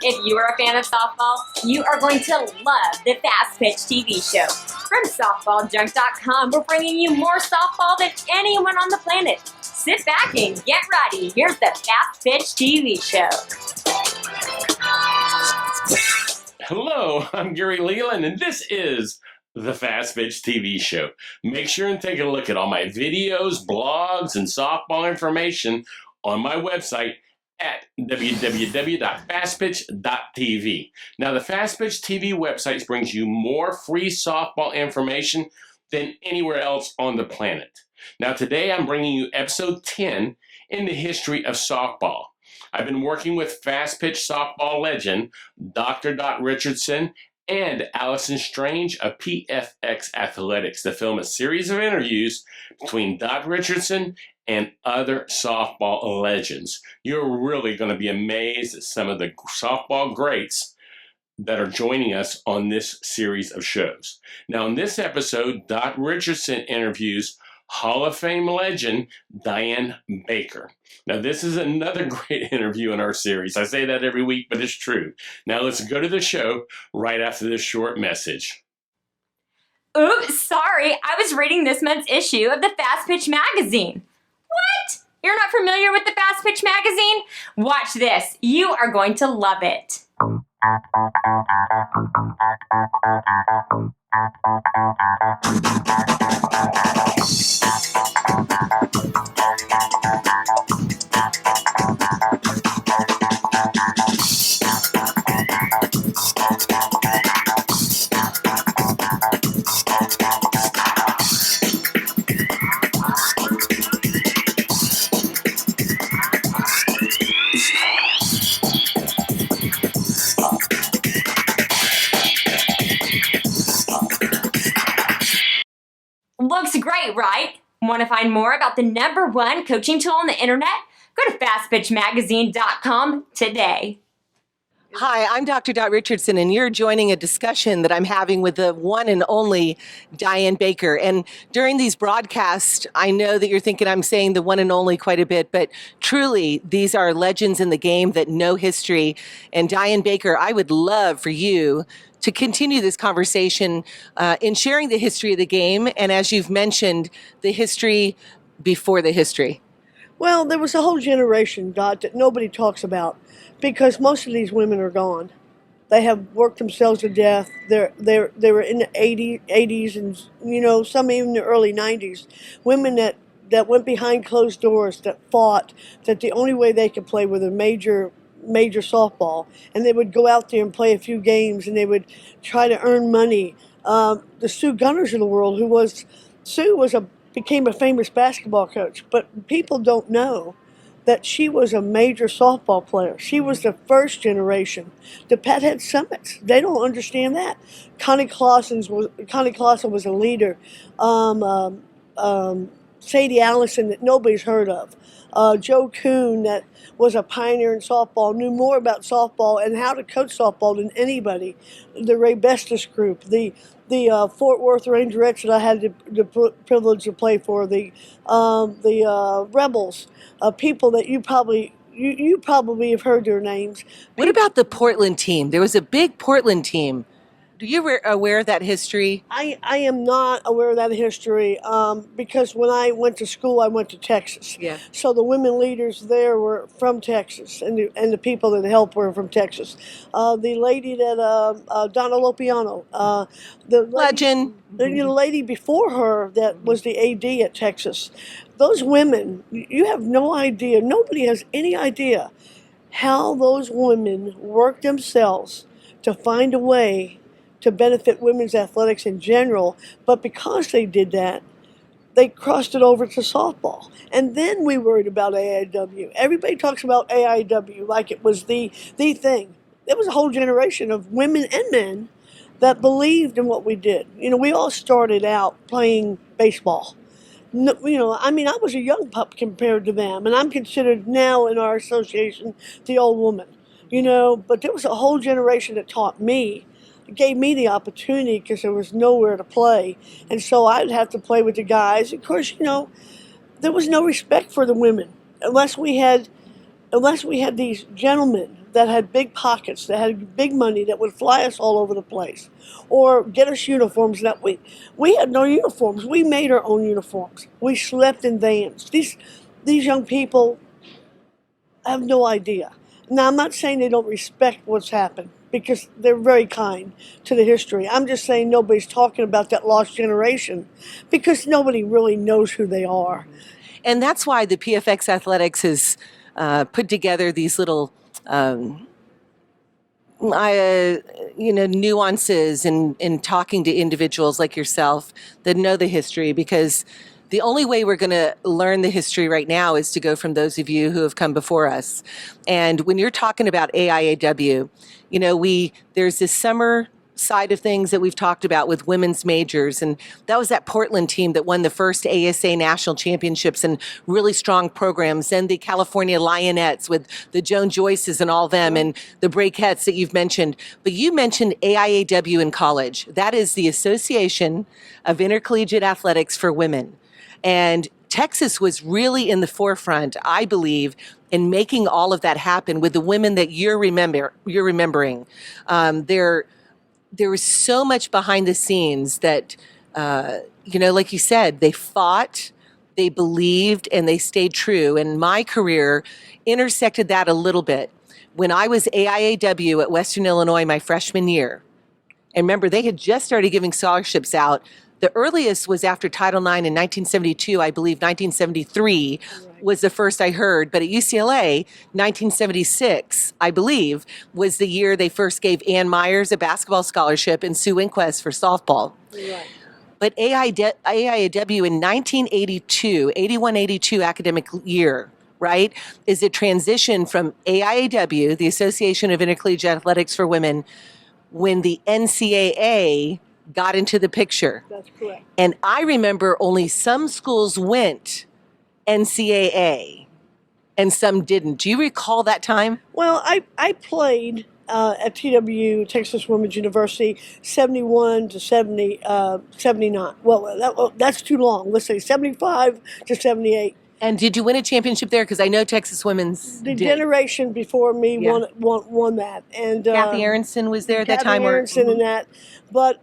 If you are a fan of softball, you are going to love the Fastpitch TV show. From softballjunk.com, we're bringing you more softball than anyone on the planet. Sit back and get ready. Here's the Fastpitch TV show. Hello, I'm Gary Leland, and this is the Fastpitch TV show. Make sure and take a look at all my videos, blogs, and softball information on my website at www.fastpitch.tv. Now, the Fastpitch TV website brings you more free softball information than anywhere else on the planet. Now, today I'm bringing you episode 10 in the history of softball. I've been working with Fastpitch softball legend Dr. Richardson and Allison Strange of PFX Athletics to film a series of interviews between Dot Richardson and other softball legends. You're really going to be amazed at some of the softball greats that are joining us on this series of shows. Now, in this episode, Dot Richardson interviews Hall of Fame legend Dianne Baker. Now, this is another great interview in our series. I say that every week, but it's true. Now, let's go to the show right after this short message. Oops, sorry. I was reading this month's issue of the Fastpitch magazine. What? You're not familiar with the Fastpitch magazine? Watch this. You are going to love it. Looks great, right? Want to find more about the #1 coaching tool on the internet? Go to fastpitchmagazine.com today. Hi, I'm Dr. Richardson, and you're joining a discussion that I'm having with the one and only Dianne Baker. And during these broadcasts, I know that you're thinking I'm saying the one and only quite a bit, but truly, these are legends in the game that know history. And Dianne Baker, I would love for you to continue this conversation in sharing the history of the game, and as you've mentioned, the history before the history. Well, there was a whole generation, Dot, that nobody talks about because most of these women are gone. They have worked themselves to death. They were in the 80s and, some even in the early 90s. Women that went behind closed doors, that fought, that the only way they could play with a major softball, and they would go out there and play a few games, and they would try to earn money. The Sue Gunners of the world, Sue became a famous basketball coach, but people don't know that she was a major softball player. She was the first generation. The Pathead Summits, they don't understand that. Connie Clausen was a leader. Sadie Allison that nobody's heard of. Joe Kuhn, that was a pioneer in softball, knew more about softball and how to coach softball than anybody. The Ray Bestis group, the Fort Worth Rangerettes that I had the privilege to play for, the Rebels, people that you probably have heard their names. What about the Portland team? There was a big Portland team. Are you aware of that history? I am not aware of that history because when I went to school, I went to Texas. Yeah. So the women leaders there were from Texas, and the people that helped were from Texas. The lady that Donna Lopiano, the legend, the lady before her that was the AD at Texas. Those women, you have no idea. Nobody has any idea how those women worked themselves to find a way to benefit women's athletics in general, but because they did that, they crossed it over to softball. And then we worried about AIAW. Everybody talks about AIAW like it was the thing. There was a whole generation of women and men that believed in what we did. We all started out playing baseball. I was a young pup compared to them, and I'm considered now in our association the old woman. But there was a whole generation that taught me. It gave me the opportunity because there was nowhere to play. And so I'd have to play with the guys. Of course, there was no respect for the women unless we had these gentlemen that had big pockets, that had big money, that would fly us all over the place, or get us uniforms. That we had no uniforms. We made our own uniforms. We slept in vans. These young people have no idea. Now, I'm not saying they don't respect what's happened, because they're very kind to the history. I'm just saying nobody's talking about that lost generation, because nobody really knows who they are. And that's why the PFX Athletics has put together these little, nuances in talking to individuals like yourself that know the history, because the only way we're going to learn the history right now is to go from those of you who have come before us. And when you're talking about AIAW, there's this summer side of things that we've talked about with women's majors. And that was that Portland team that won the first ASA national championships and really strong programs. And the California Lionettes with the Joan Joyces and all them, and the Breakettes that you've mentioned. But you mentioned AIAW in college. That is the Association of Intercollegiate Athletics for Women. And Texas was really in the forefront, I believe, in making all of that happen with the women that you're remembering. There was so much behind the scenes that, like you said, they fought, they believed, and they stayed true. And my career intersected that a little bit. When I was AIAW at Western Illinois my freshman year, and remember, they had just started giving scholarships out. The earliest was after Title IX in 1972, I believe 1973 was the first I heard. But at UCLA, 1976, I believe, was the year they first gave Ann Myers a basketball scholarship and Sue Inquest for softball. Right. But AIAW in 1982, 81-82 academic year, right, is a transition from AIAW, the Association of Intercollegiate Athletics for Women, when the NCAA got into the picture. That's correct. And I remember only some schools went NCAA and some didn't. Do you recall that time? Well, I played at TW, Texas Women's University, 71 to 79. Well, that's too long. Let's say 75 to 78. And did you win a championship there? Because I know Texas Women's The did. generation before me won that. And Kathy Aronson was there at that time? Kathy Aronson and that. But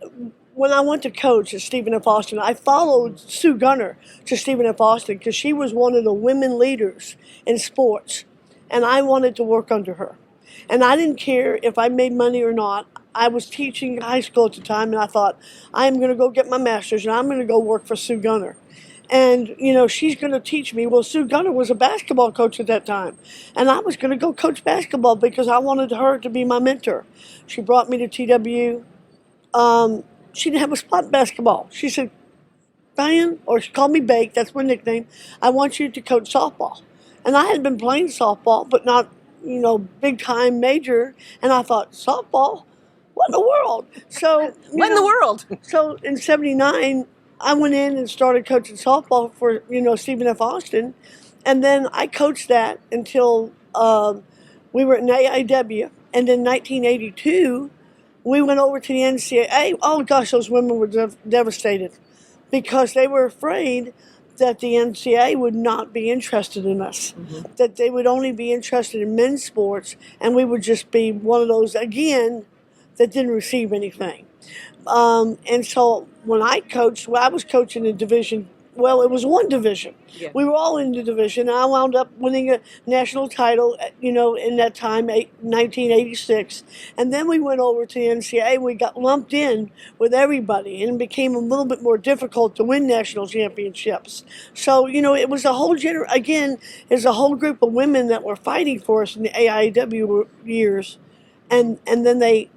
when I went to coach at Stephen F. Austin, I followed Sue Gunner to Stephen F. Austin because she was one of the women leaders in sports. And I wanted to work under her. And I didn't care if I made money or not. I was teaching high school at the time, and I thought, I'm going to go get my master's, and I'm going to go work for Sue Gunner. And, she's going to teach me. Well, Sue Gunner was a basketball coach at that time. And I was going to go coach basketball because I wanted her to be my mentor. She brought me to TW. She didn't have a spot in basketball. She said, Dianne, or she called me Bake, that's my nickname, I want you to coach softball. And I had been playing softball, but not, big time major. And I thought, softball? What in the world? So, what in the world? So in 79, I went in and started coaching softball for, Stephen F. Austin. And then I coached that until we were in AIW. And in 1982, we went over to the NCAA. Oh, gosh, those women were devastated because they were afraid that the NCAA would not be interested in us, that they would only be interested in men's sports, and we would just be one of those, again, that didn't receive anything. And so when I coached, I was coaching in division. Well, it was one division. Yeah. We were all in the division. And I wound up winning a national title, in that time, 1986. And then we went over to the NCAA. We got lumped in with everybody, and it became a little bit more difficult to win national championships. So, it was a whole there's a whole group of women that were fighting for us in the AIAW years, and then they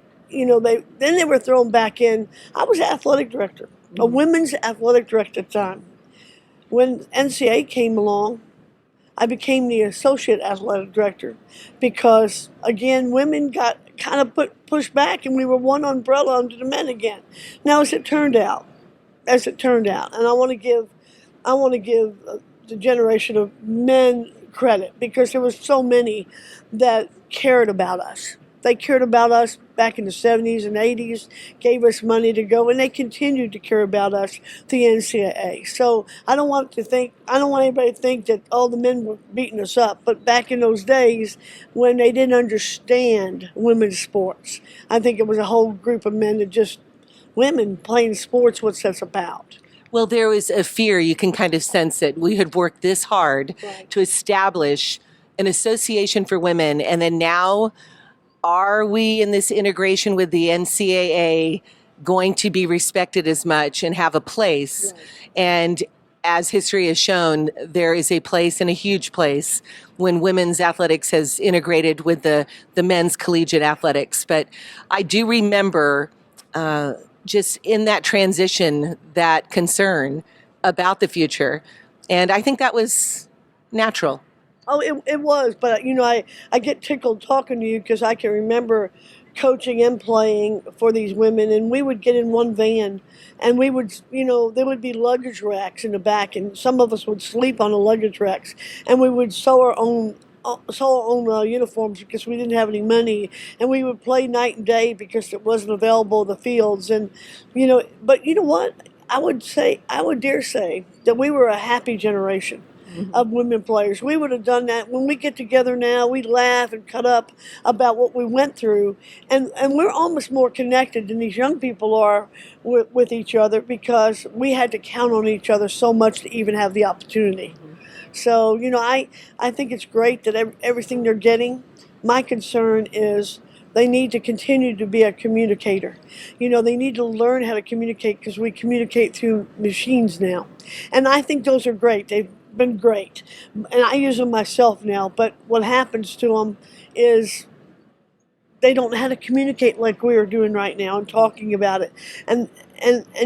were thrown back in. I was athletic director, a women's athletic director at the time. When NCAA came along, I became the associate athletic director because, again, women got kind of pushed back, and we were one umbrella under the men again. Now, as it turned out, and I want to give the generation of men credit because there was so many that cared about us, They cared about us back in the 70s and 80s, gave us money to go, and they continued to care about us, the NCAA. So I don't want anybody to think that all the men were beating us up. But back in those days, when they didn't understand women's sports, I think it was a whole group of men that just women playing sports. What's this about? Well, there was a fear, you can kind of sense it. We had worked this hard Right. to establish an association for women, and then now are we in this integration with the NCAA going to be respected as much and have a place? Right. And as history has shown, there is a place, and a huge place, when women's athletics has integrated with the men's collegiate athletics. But I do remember just in that transition, that concern about the future. And I think that was natural. Oh, it was, but I get tickled talking to you because I can remember coaching and playing for these women, and we would get in one van, and we would, there would be luggage racks in the back, and some of us would sleep on the luggage racks, and we would sew our own uniforms because we didn't have any money, and we would play night and day because it wasn't available in the fields, and but you know what? I would dare say that we were a happy generation of women players. We would have done that. When we get together now, we laugh and cut up about what we went through, and we're almost more connected than these young people are with each other because we had to count on each other so much to even have the opportunity. So, I think it's great that everything they're getting. My concern is they need to continue to be a communicator. They need to learn how to communicate because we communicate through machines now. And I think those are great. They've been great. And I use them myself now. But what happens to them is they don't know how to communicate like we are doing right now and talking about it. And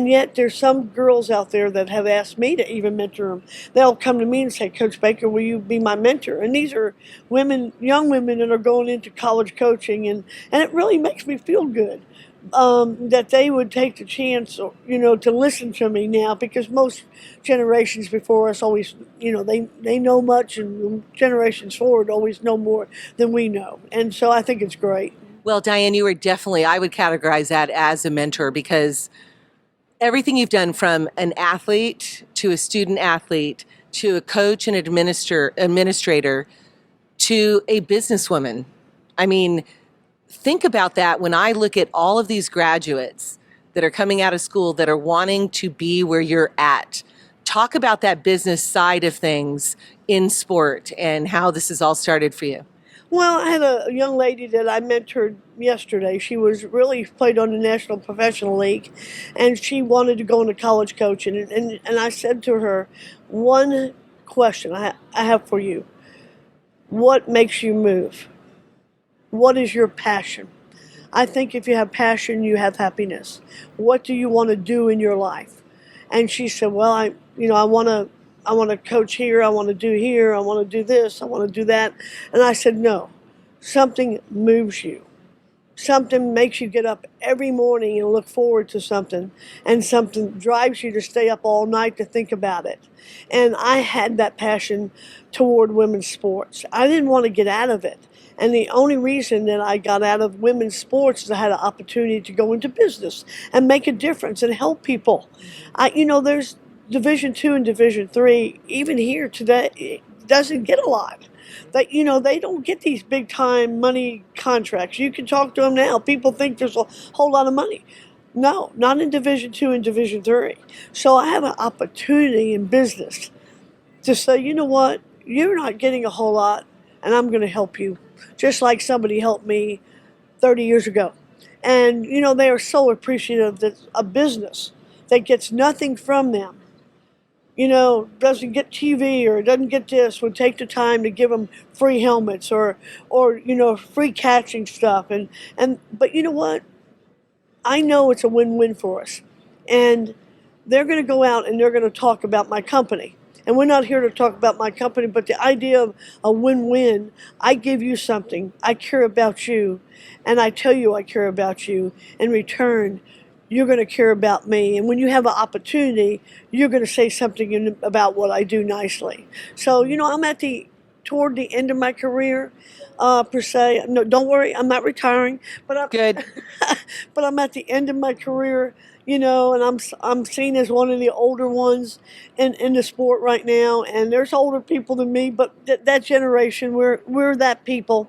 yet there's some girls out there that have asked me to even mentor them. They'll come to me and say, Coach Baker, will you be my mentor? And these are young women that are going into college coaching, and it really makes me feel good that they would take the chance, to listen to me now, because most generations before us always, they know much, and generations forward always know more than we know. And so I think it's great. Well, Dianne, you were definitely, I would categorize that as a mentor, because everything you've done, from an athlete to a student athlete to a coach and administrator to a businesswoman. I mean, think about that. When I look at all of these graduates that are coming out of school that are wanting to be where you're at, talk about that business side of things in sport and how this has all started for you. Well, I had a young lady that I mentored yesterday. She was really played on the National Professional League, and she wanted to go into college coaching. And I said to her, one question I have for you. What makes you move? What is your passion? I think if you have passion, you have happiness. What do you want to do in your life? And she said, well, I want to coach here, I want to do here, I want to do this, I want to do that. And I said, no, something moves you. Something makes you get up every morning and look forward to something, and something drives you to stay up all night to think about it. And I had that passion toward women's sports. I didn't want to get out of it. And the only reason that I got out of women's sports is I had an opportunity to go into business and make a difference and help people. There's Division II and Division III, even here today, it doesn't get a lot. They don't get these big time money contracts. You can talk to them now. People think there's a whole lot of money. No, not in Division II and Division III. So I have an opportunity in business to say, you know what, you're not getting a whole lot, and I'm going to help you, just like somebody helped me 30 years ago. And, they are so appreciative that a business that gets nothing from them, doesn't get TV or doesn't get this, would take the time to give them free helmets or free catching stuff. But you know what? I know it's a win-win for us. And they're going to go out and they're going to talk about my company. And we're not here to talk about my company, but the idea of a win-win, I give you something, I care about you, and I tell you I care about you. In return, you're going to care about me. And when you have an opportunity, you're going to say something about what I do nicely. So, I'm at the toward the end of my career, per se. No, don't worry, I'm not retiring, but Good. but I'm at the end of my career, and I'm seen as one of the older ones in the sport right now. And there's older people than me, but that generation, we're that people,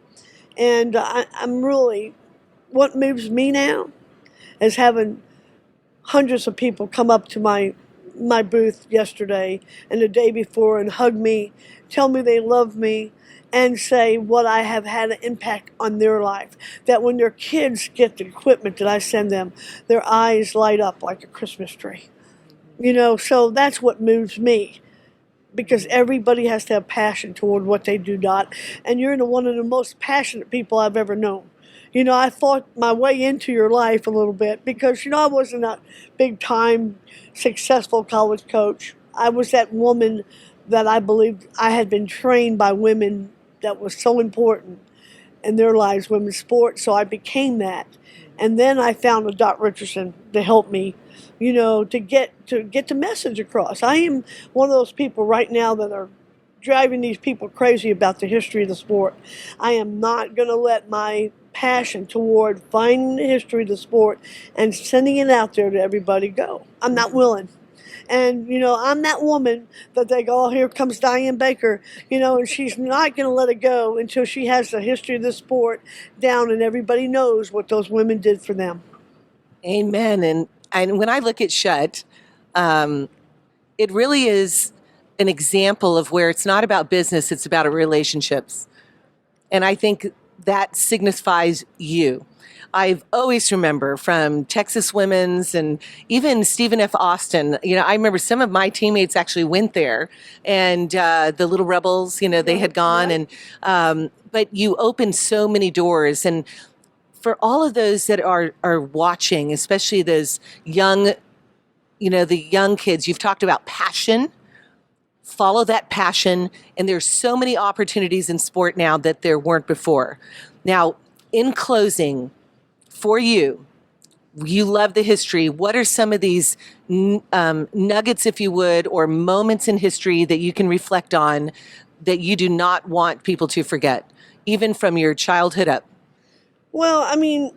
and I'm really, what moves me now is having hundreds of people come up to my booth yesterday and the day before and hug me, tell me they love me, and say what I have had an impact on their life. That when their kids get the equipment that I send them, their eyes light up like a Christmas tree. So that's what moves me, because everybody has to have passion toward what they do, Dot. And you're one of the most passionate people I've ever known. I fought my way into your life a little bit because, I wasn't a big time successful college coach. I was that woman that I believed I had been trained by women that was so important in their lives, women's sports. So I became that. And then I found a Dot Richardson to help me, to get the message across. I am one of those people right now that are driving these people crazy about the history of the sport. I am not going to let my passion toward finding the history of the sport and sending it out there to everybody go. I'm not willing. And, I'm that woman that they go, oh, here comes Dianne Baker, and she's not going to let it go until she has the history of the sport down and everybody knows what those women did for them. Amen. And when I look at Shut, it really is an example of where it's not about business, it's about relationships. And I think that signifies you. I've always remember from Texas Women's and even Stephen F. Austin, I remember some of my teammates actually went there, and the Little Rebels, they had gone, Right. and but you opened so many doors. And for all of those that are watching, especially those young, the young kids, you've talked about passion. Follow that passion, and there's so many opportunities in sport now that there weren't before. Now, in closing, for you love the history. What are some of these nuggets, if you would, or moments in history that you can reflect on that you do not want people to forget, even from your childhood up? Well,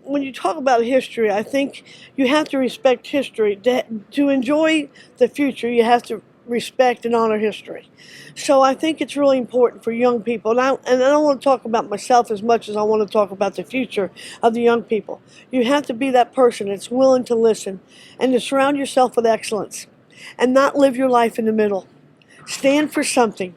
when you talk about history, I think you have to respect history. To enjoy the future, you have to respect and honor history. So I think it's really important for young people. And I don't want to talk about myself as much as I want to talk about the future of the young people. You have to be that person that's willing to listen and to surround yourself with excellence and not live your life in the middle. Stand for something.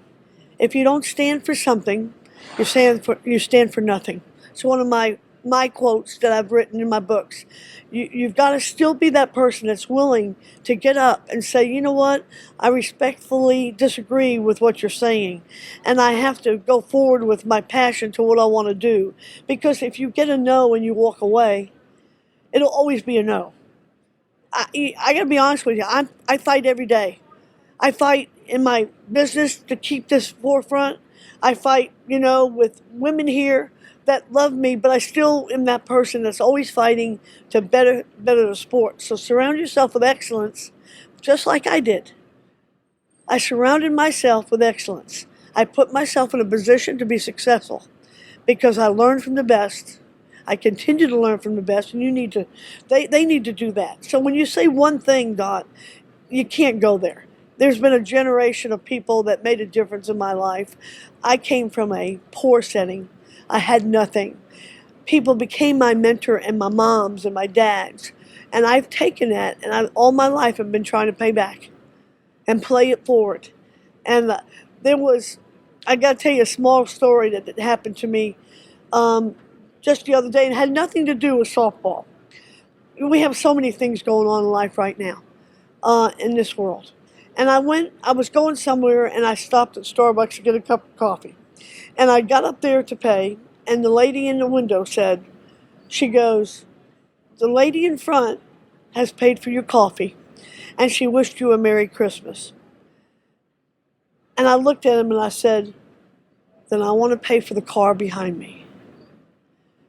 If you don't stand for something, you stand for nothing. It's one of my quotes that I've written in my books. You've got to still be that person that's willing to get up and say, you know what, I respectfully disagree with what you're saying, and I have to go forward with my passion to what I want to do. Because if you get a no and you walk away, it'll always be a no. I got to be honest with you, I fight every day. I fight in my business to keep this forefront. I fight, with women here that love me, but I still am that person that's always fighting to better the sport. So surround yourself with excellence, just like I did. I surrounded myself with excellence. I put myself in a position to be successful because I learned from the best. I continue to learn from the best, and they need to do that. So when you say one thing, Dot, you can't go there. There's been a generation of people that made a difference in my life. I came from a poor setting. I had nothing. People became my mentor, and my moms and my dads. And I've taken that, and all my life I've been trying to pay back and play it forward. And I got to tell you a small story that happened to me just the other day, and had nothing to do with softball. We have so many things going on in life right now in this world. And I was going somewhere, and I stopped at Starbucks to get a cup of coffee. And I got up there to pay, and the lady in the window said, she goes, the lady in front has paid for your coffee, and she wished you a Merry Christmas. And I looked at him and I said, then I want to pay for the car behind me.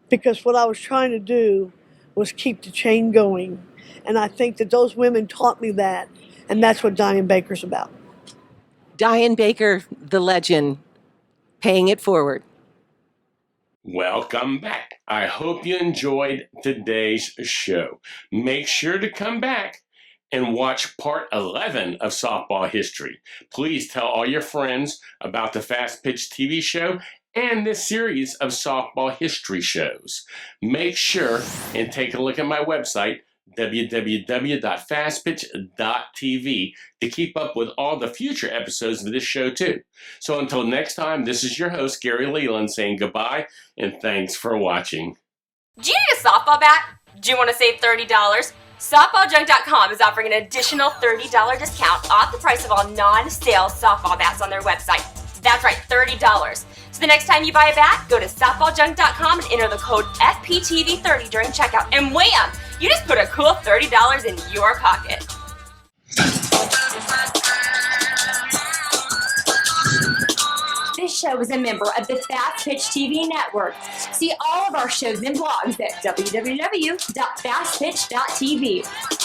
Because what I was trying to do was keep the chain going. And I think that those women taught me that, and that's what Dianne Baker's about. Dianne Baker, the legend. paying it forward. Welcome back. I hope you enjoyed today's show. Make sure to come back and watch part 11 of softball history. Please tell all your friends about the Fastpitch TV show and this series of softball history shows. Make sure and take a look at my website, www.fastpitch.tv, to keep up with all the future episodes of this show too. So until next time, this is your host, Gary Leland, saying goodbye and thanks for watching. Do you need a softball bat? Do you want to save $30? SoftballJunk.com is offering an additional $30 discount off the price of all non-sale softball bats on their website. That's right, $30. So the next time you buy a bat, go to SoftballJunk.com and enter the code FPTV30 during checkout, and wham! You just put a cool $30 in your pocket. This show is a member of the Fastpitch TV network. See all of our shows and blogs at www.fastpitch.tv